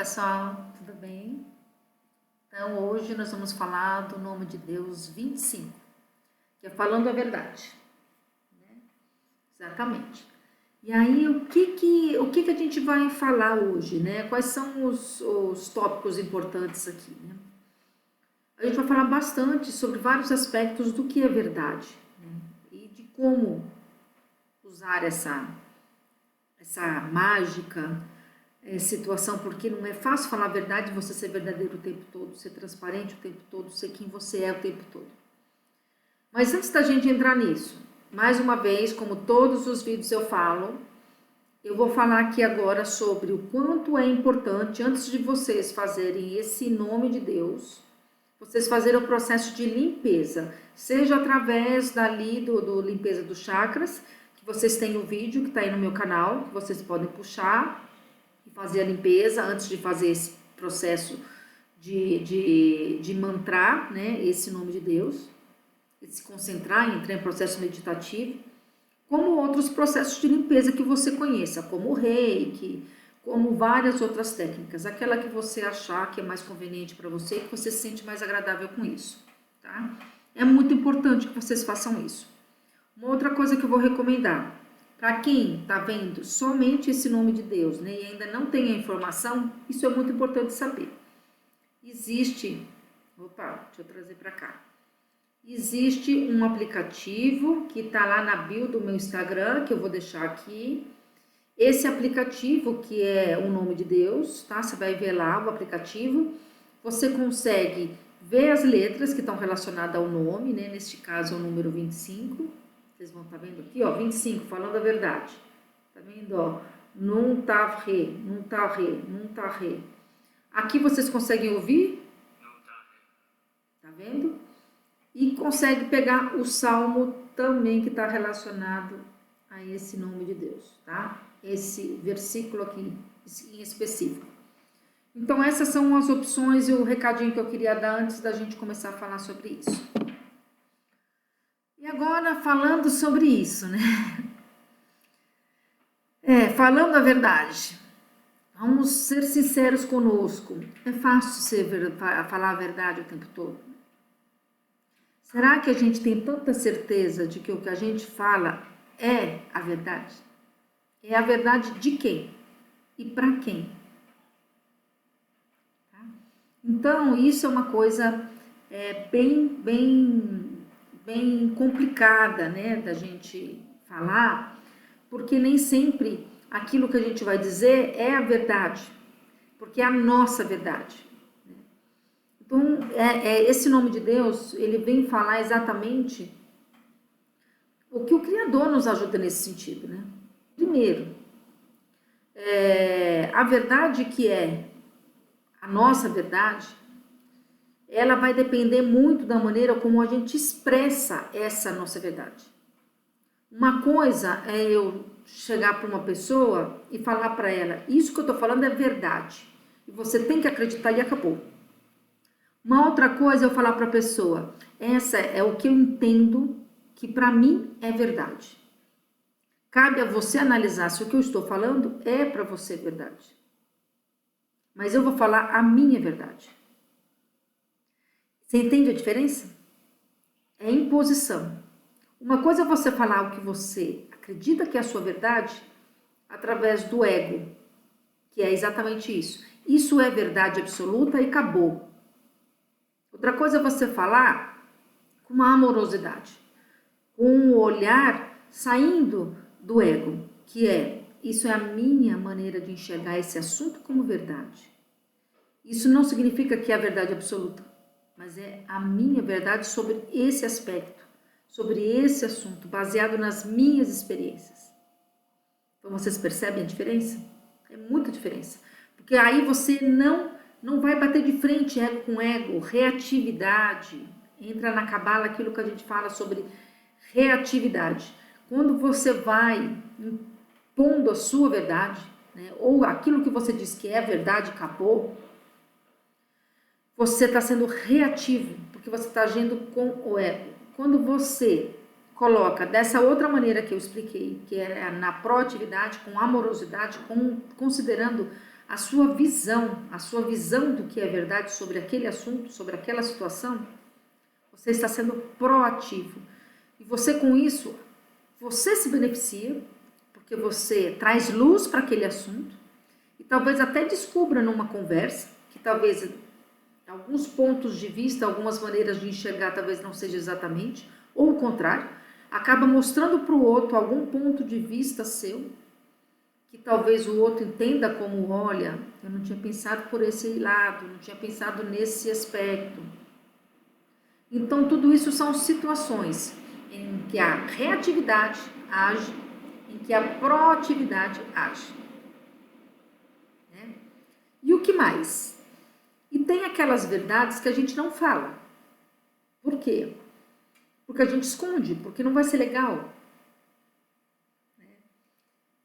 pessoal, tudo bem? Então, hoje nós vamos falar do nome de Deus 25, que é falando a verdade, né? Exatamente. E aí, o que a gente vai falar hoje, né? Quais são os tópicos importantes aqui, né? A gente vai falar bastante sobre vários aspectos do que é verdade, né? E de como usar essa mágica situação, porque não é fácil falar a verdade, você ser verdadeiro o tempo todo, ser transparente o tempo todo, ser quem você é o tempo todo. Mas antes da gente entrar nisso, mais uma vez, como todos os vídeos eu falo, eu vou falar aqui agora sobre o quanto é importante, antes de vocês fazerem esse nome de Deus, vocês fazerem o processo de limpeza, seja através dali do limpeza dos chakras, que vocês têm o vídeo que está aí no meu canal, que vocês podem puxar e fazer a limpeza antes de fazer esse processo de mantrar, né, esse nome de Deus, de se concentrar e entrar em processo meditativo, como outros processos de limpeza que você conheça, como o reiki, como várias outras técnicas, aquela que você achar que é mais conveniente para você, que você se sente mais agradável com isso, tá? É muito importante que vocês façam isso. Uma outra coisa que eu vou recomendar, para quem está vendo somente esse nome de Deus, né, e ainda não tem a informação, isso é muito importante saber. Existe, deixa eu trazer para cá. Existe um aplicativo que está lá na bio do meu Instagram, que eu vou deixar aqui. Esse aplicativo, que é o nome de Deus, tá? Você vai ver lá o aplicativo. Você consegue ver as letras que estão relacionadas ao nome, né? Neste caso é o número 25. Vocês vão estar vendo aqui, ó, 25, falando a verdade. Tá vendo, ó? Num tá re. Aqui vocês conseguem ouvir? Tá vendo? E consegue pegar o salmo também que está relacionado a esse nome de Deus, tá? Esse versículo aqui em específico. Então essas são as opções e o recadinho que eu queria dar antes da gente começar a falar sobre isso. E agora falando sobre isso, né? Falando a verdade. Vamos ser sinceros conosco. É fácil falar a verdade o tempo todo? Será que a gente tem tanta certeza de que o que a gente fala é a verdade? É a verdade de quem? E para quem? Tá? Então, isso é uma coisa bem complicada, né, da gente falar, porque nem sempre aquilo que a gente vai dizer é a verdade, porque é a nossa verdade. Então, esse nome de Deus, ele vem falar exatamente o que o Criador nos ajuda nesse sentido, né? Primeiro, a verdade que é a nossa verdade, ela vai depender muito da maneira como a gente expressa essa nossa verdade. Uma coisa é eu chegar para uma pessoa e falar para ela, isso que eu estou falando é verdade, e você tem que acreditar e acabou. Uma outra coisa é eu falar para a pessoa, essa é o que eu entendo que para mim é verdade. Cabe a você analisar se o que eu estou falando é para você verdade. Mas eu vou falar a minha verdade. Você entende a diferença? É imposição. Uma coisa é você falar o que você acredita que é a sua verdade através do ego, que é exatamente isso. Isso é verdade absoluta e acabou. Outra coisa é você falar com uma amorosidade, com um olhar saindo do ego, que isso é a minha maneira de enxergar esse assunto como verdade. Isso não significa que é a verdade absoluta, mas é a minha verdade sobre esse aspecto, sobre esse assunto, baseado nas minhas experiências. Então vocês percebem a diferença? É muita diferença, porque aí você não vai bater de frente ego com ego, reatividade. Entra na cabala aquilo que a gente fala sobre reatividade. Quando você vai impondo a sua verdade, né, ou aquilo que você diz que é verdade, acabou, você está sendo reativo, porque você está agindo com o ego. Quando você coloca dessa outra maneira que eu expliquei, que é na proatividade, com amorosidade, considerando a sua visão do que é verdade sobre aquele assunto, sobre aquela situação, você está sendo proativo. E você com isso, você se beneficia, porque você traz luz para aquele assunto e talvez até descubra numa conversa que talvez alguns pontos de vista, algumas maneiras de enxergar talvez não seja exatamente, ou o contrário, acaba mostrando para o outro algum ponto de vista seu, que talvez o outro entenda como, olha, eu não tinha pensado por esse lado, não tinha pensado nesse aspecto. Então, tudo isso são situações em que a reatividade age, em que a proatividade age. Né? E o que mais? E tem aquelas verdades que a gente não fala. Por quê? Porque a gente esconde, porque não vai ser legal.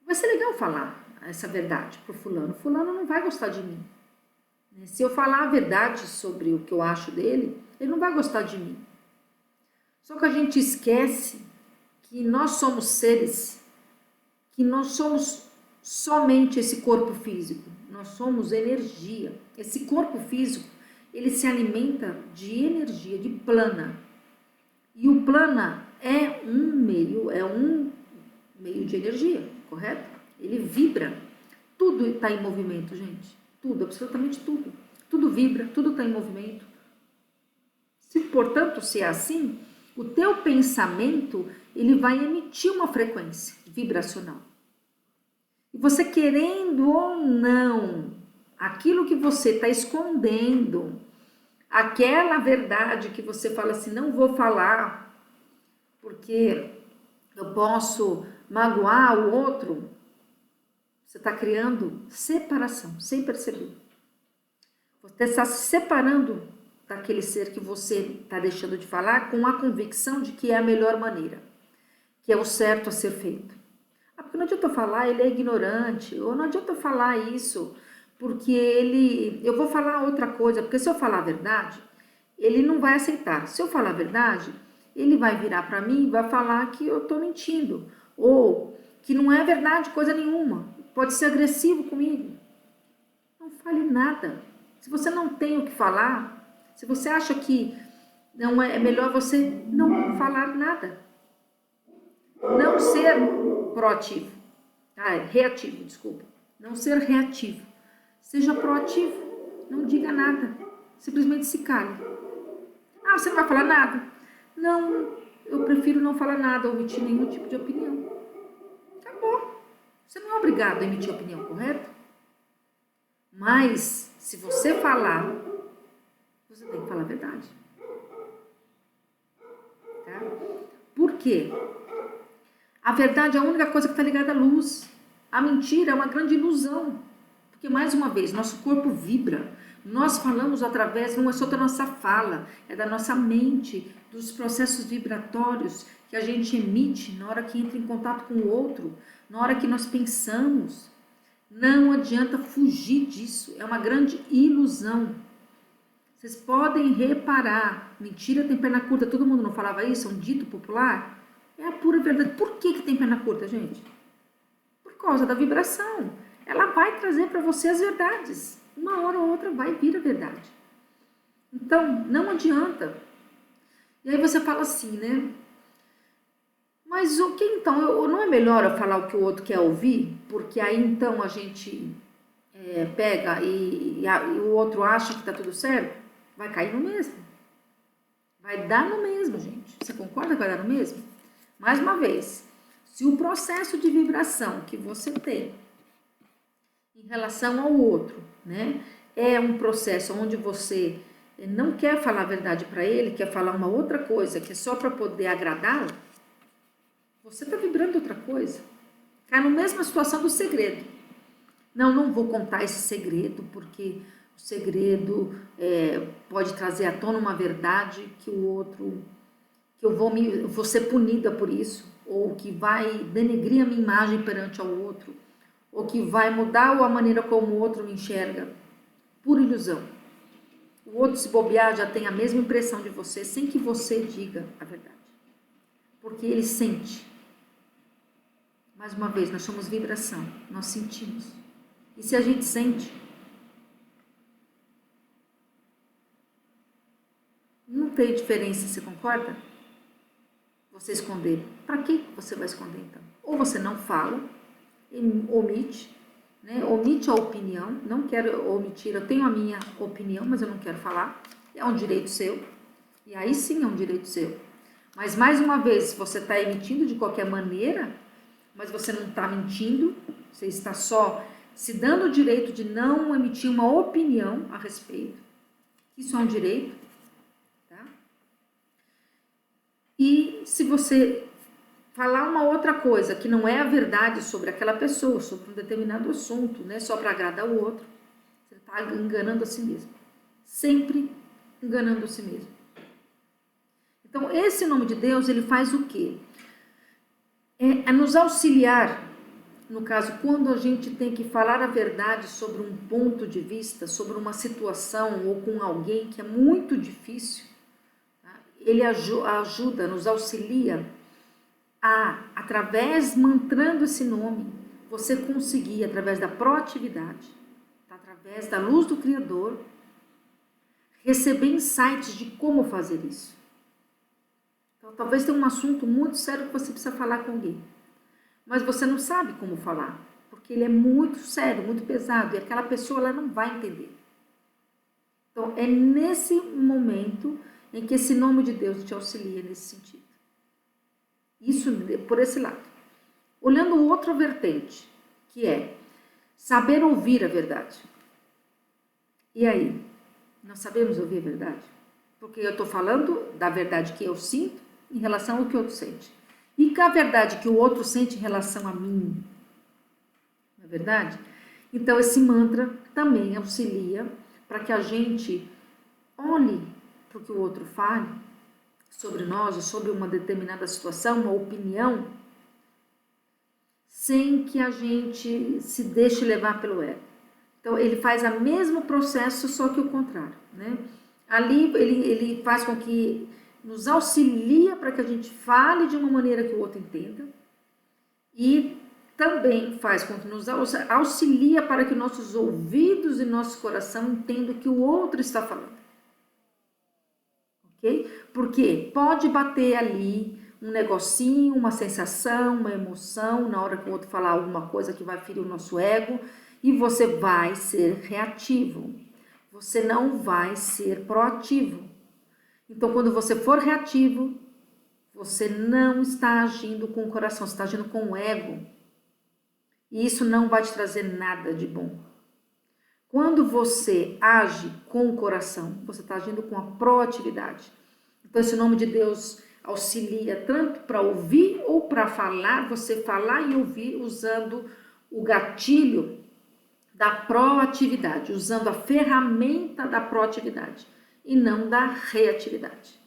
Vai ser legal falar essa verdade para o fulano. O fulano não vai gostar de mim. Se eu falar a verdade sobre o que eu acho dele, ele não vai gostar de mim. Só que a gente esquece que nós somos seres, que nós somos somente esse corpo físico. Nós somos energia. Esse corpo físico, ele se alimenta de energia, de plana. E o plana é um meio de energia, correto? Ele vibra. Tudo está em movimento, gente. Tudo, absolutamente tudo. Tudo vibra, tudo está em movimento. Portanto, se é assim, o teu pensamento, ele vai emitir uma frequência vibracional. E você querendo ou não, aquilo que você está escondendo, aquela verdade que você fala assim, não vou falar, porque eu posso magoar o outro, você está criando separação, sem perceber. Você está se separando daquele ser que você está deixando de falar com a convicção de que é a melhor maneira, que é o certo a ser feito. Porque não adianta eu falar, ele é ignorante, ou não adianta eu falar isso, porque eu vou falar outra coisa, porque se eu falar a verdade, ele não vai aceitar. Se eu falar a verdade, ele vai virar para mim e vai falar que eu estou mentindo, ou que não é verdade coisa nenhuma, pode ser agressivo comigo. Não fale nada. Se você não tem o que falar, se você acha que não é melhor você não falar nada. Não ser proativo. Reativo, desculpa. Não ser reativo. Seja proativo. Não diga nada. Simplesmente se cale. Você não vai falar nada? Não, eu prefiro não falar nada, omitir nenhum tipo de opinião. Acabou. Você não é obrigado a emitir opinião, correto? Mas, se você falar, você tem que falar a verdade. Tá? Por quê? A verdade é a única coisa que está ligada à luz. A mentira é uma grande ilusão. Porque, mais uma vez, nosso corpo vibra. Nós falamos através, não é só da nossa fala, é da nossa mente, dos processos vibratórios que a gente emite na hora que entra em contato com o outro, na hora que nós pensamos. Não adianta fugir disso, é uma grande ilusão. Vocês podem reparar, mentira tem perna curta, todo mundo não falava isso, é um dito popular? É a pura verdade. Por que tem perna curta, gente? Por causa da vibração. Ela vai trazer para você as verdades. Uma hora ou outra vai vir a verdade. Então, não adianta. E aí você fala assim, né? Mas o que então? Não é melhor eu falar o que o outro quer ouvir? Porque aí então a gente pega e o outro acha que está tudo certo? Vai cair no mesmo. Vai dar no mesmo, gente. Você concorda que vai dar no mesmo? Mais uma vez, se o processo de vibração que você tem em relação ao outro, né, é um processo onde você não quer falar a verdade para ele, quer falar uma outra coisa, que é só para poder agradá-lo, você está vibrando outra coisa. Cai na mesma situação do segredo. Não vou contar esse segredo, porque o segredo pode trazer à tona uma verdade que o outro, que eu vou ser punida por isso, ou que vai denegrir a minha imagem perante ao outro, ou que vai mudar a maneira como o outro me enxerga. Pura ilusão. O outro, se bobear, já tem a mesma impressão de você, sem que você diga a verdade. Porque ele sente. Mais uma vez, nós somos vibração, nós sentimos. E se a gente sente? Não tem diferença, você concorda? Você esconder. Para que você vai esconder então? Ou você não fala, omite, né? Omite a opinião, não quero omitir, eu tenho a minha opinião, mas eu não quero falar, é um direito seu, e aí sim é um direito seu. Mas mais uma vez, se você está emitindo de qualquer maneira, mas você não está mentindo, você está só se dando o direito de não emitir uma opinião a respeito, isso é um direito, tá? E se você falar uma outra coisa que não é a verdade sobre aquela pessoa, sobre um determinado assunto, né, só para agradar o outro, você está enganando a si mesmo. Sempre enganando a si mesmo. Então, esse nome de Deus, ele faz o quê? É nos auxiliar, no caso, quando a gente tem que falar a verdade sobre um ponto de vista, sobre uma situação ou com alguém que é muito difícil, tá? Ele ajuda, nos auxilia através, mantrando esse nome, você conseguir, através da proatividade, através da luz do Criador, receber insights de como fazer isso. Então, talvez tenha um assunto muito sério que você precisa falar com alguém, mas você não sabe como falar, porque ele é muito sério, muito pesado, e aquela pessoa ela não vai entender. Então, é nesse momento em que esse nome de Deus te auxilia nesse sentido. Isso por esse lado. Olhando outra vertente, que é saber ouvir a verdade. E aí? Nós sabemos ouvir a verdade? Porque eu estou falando da verdade que eu sinto em relação ao que o outro sente. E a verdade que o outro sente em relação a mim. Não é verdade? Então, esse mantra também auxilia para que a gente olhe para o que o outro fale sobre nós, ou sobre uma determinada situação, uma opinião, sem que a gente se deixe levar pelo ego. Então, ele faz o mesmo processo, só que o contrário, né? Ali, ele faz com que nos auxilia para que a gente fale de uma maneira que o outro entenda e também faz com que nos auxilia para que nossos ouvidos e nosso coração entendam o que o outro está falando. Ok? Porque pode bater ali um negocinho, uma sensação, uma emoção, na hora que o outro falar alguma coisa que vai ferir o nosso ego, e você vai ser reativo. Você não vai ser proativo. Então, quando você for reativo, você não está agindo com o coração, você está agindo com o ego. E isso não vai te trazer nada de bom. Quando você age com o coração, você está agindo com a proatividade. Então, esse nome de Deus auxilia tanto para ouvir ou para falar, você falar e ouvir usando o gatilho da proatividade, usando a ferramenta da proatividade e não da reatividade.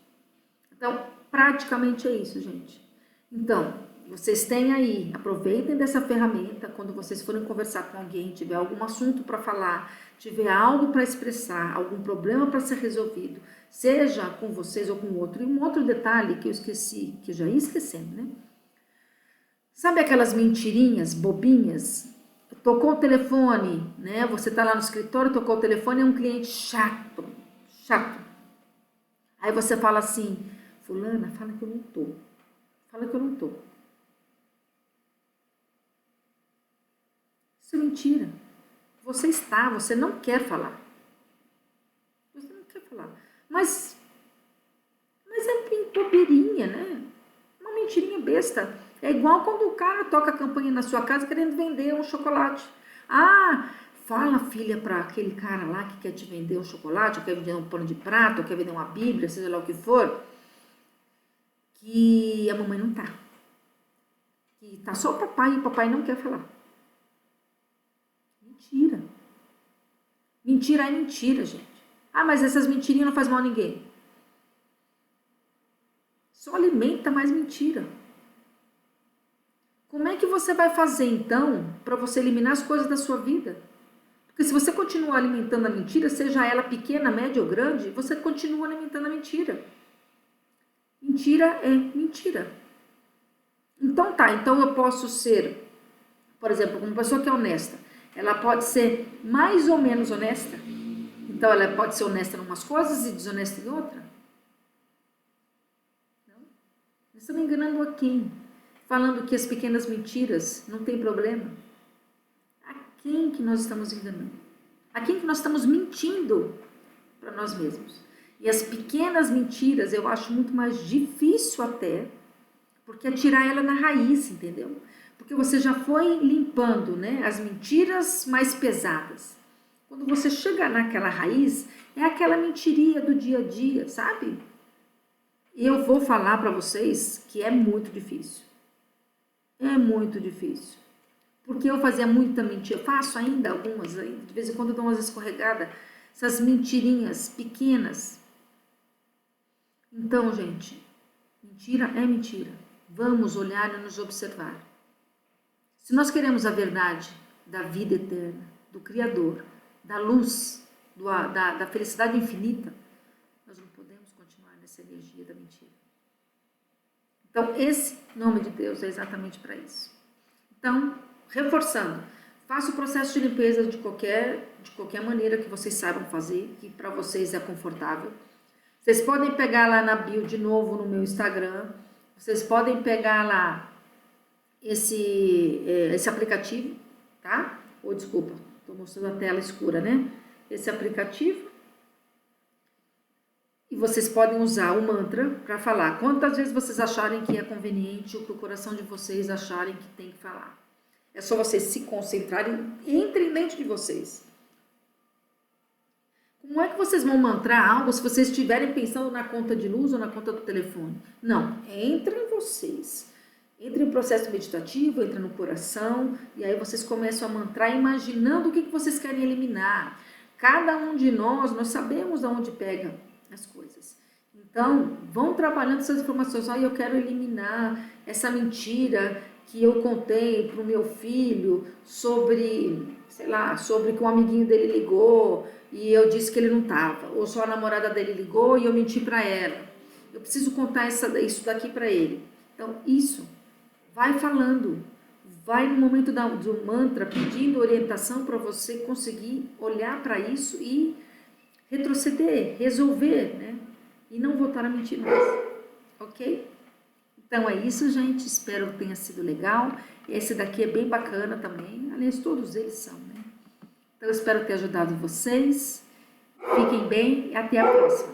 Então, praticamente é isso, gente. Então, vocês têm aí, aproveitem dessa ferramenta quando vocês forem conversar com alguém, tiver algum assunto para falar, tiver algo para expressar, algum problema para ser resolvido, seja com vocês ou com outro. E um outro detalhe que eu esqueci, que eu já ia esquecendo, né? Sabe aquelas mentirinhas bobinhas? Tocou o telefone, né? Você tá lá no escritório, tocou o telefone, é um cliente chato. Aí você fala assim, fulana, fala que eu não tô. Fala que eu não tô. Isso é mentira. Você está, você não quer falar. Você não quer falar. Mas é bobeirinha, né? Uma mentirinha besta. É igual quando o cara toca a campainha na sua casa querendo vender um chocolate. Ah, fala, filha, para aquele cara lá que quer te vender um chocolate, ou quer vender um pano de prato, ou quer vender uma bíblia, seja lá o que for, que a mamãe não tá. Que tá só o papai e o papai não quer falar. Mentira. Mentira é mentira, gente. Ah, mas essas mentirinhas não faz mal a ninguém. Só alimenta mais mentira. Como é que você vai fazer, então, para você eliminar as coisas da sua vida? Porque se você continuar alimentando a mentira, seja ela pequena, média ou grande, você continua alimentando a mentira. Mentira é mentira. Então tá, então eu posso ser, por exemplo, uma pessoa que é honesta. ela pode ser mais ou menos honesta. Então, ela pode ser honesta em umas coisas e desonesta em outra. Não? Nós estamos enganando a quem? Falando que as pequenas mentiras não tem problema. A quem que nós estamos enganando? A quem que nós estamos mentindo para nós mesmos? E as pequenas mentiras eu acho muito mais difícil até, porque é tirar ela na raiz, entendeu? Porque você já foi limpando, né, as mentiras mais pesadas. Quando você chega naquela raiz, é aquela mentiria do dia a dia, sabe? E eu vou falar para vocês que é muito difícil. É muito difícil. Porque eu fazia muita mentira, faço ainda algumas, de vez em quando eu dou umas escorregadas, essas mentirinhas pequenas. Então, gente, mentira é mentira. Vamos olhar e nos observar. Se nós queremos a verdade da vida eterna, do Criador, da luz, da felicidade infinita, nós não podemos continuar nessa energia da mentira. Então, esse nome de Deus é exatamente para isso. Então, reforçando, faça o processo de limpeza de qualquer maneira que vocês saibam fazer, que para vocês é confortável. Vocês podem pegar lá na bio de novo no meu Instagram, vocês podem pegar lá esse aplicativo, tá? Ou desculpa, estou mostrando a tela escura, né? Esse aplicativo. E vocês podem usar o mantra para falar quantas vezes vocês acharem que é conveniente ou que o coração de vocês acharem que tem que falar. É só vocês se concentrarem, entrem dentro de vocês. Como é que vocês vão mantrar algo se vocês estiverem pensando na conta de luz ou na conta do telefone? Não, entrem em vocês. Entre no processo meditativo, entra no coração, e aí vocês começam a mantrar imaginando o que vocês querem eliminar. Cada um de nós sabemos de onde pega as coisas. Então, vão trabalhando essas informações. Eu quero eliminar essa mentira que eu contei para o meu filho sobre, sei lá, sobre que um amiguinho dele ligou e eu disse que ele não estava. Ou só a namorada dele ligou e eu menti para ela. Eu preciso contar isso daqui para ele. Então, isso, vai falando. Vai no momento do mantra pedindo orientação para você conseguir olhar para isso e retroceder, resolver, né? E não voltar a mentir mais, ok? Então é isso, gente. Espero que tenha sido legal. Esse daqui é bem bacana também. Aliás, todos eles são, né? Então eu espero ter ajudado vocês. Fiquem bem e até a próxima.